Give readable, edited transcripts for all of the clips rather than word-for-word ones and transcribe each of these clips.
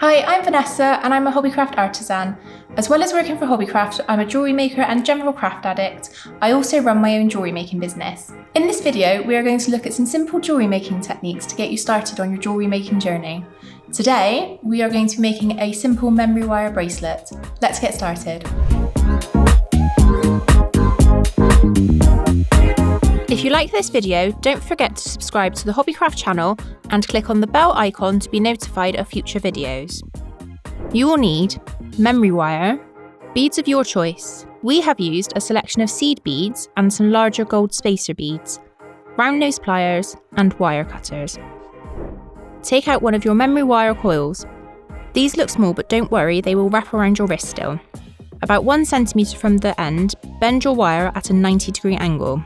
Hi, I'm Vanessa and I'm a Hobbycraft artisan. As well as working for Hobbycraft, I'm a jewellery maker and general craft addict. I also run my own jewellery making business. In this video, we are going to look at some simple jewellery making techniques to get you started on your jewellery making journey. Today, we are going to be making a simple memory wire bracelet. Let's get started. If you like this video, don't forget to subscribe to the Hobbycraft channel and click on the bell icon to be notified of future videos. You will need memory wire, beads of your choice. We have used a selection of seed beads and some larger gold spacer beads, round nose pliers and wire cutters. Take out one of your memory wire coils. These look small, but don't worry, they will wrap around your wrist still. About 1 centimetre from the end, bend your wire at a 90-degree angle.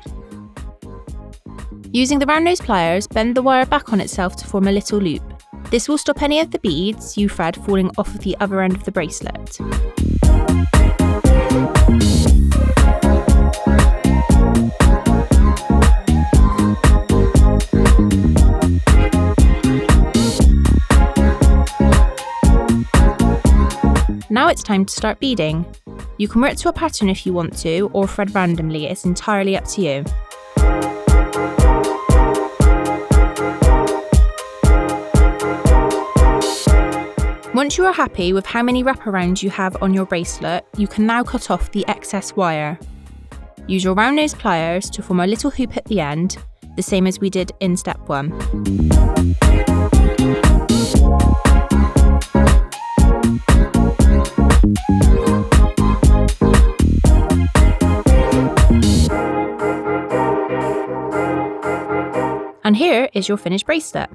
Using the round nose pliers, bend the wire back on itself to form a little loop. This will stop any of the beads you thread falling off of the other end of the bracelet. Now it's time to start beading. You can work to a pattern if you want to, or thread randomly, it's entirely up to you. Once you are happy with how many wraparounds you have on your bracelet, you can now cut off the excess wire. Use your round nose pliers to form a little hoop at the end, the same as we did in step 1. And here is your finished bracelet.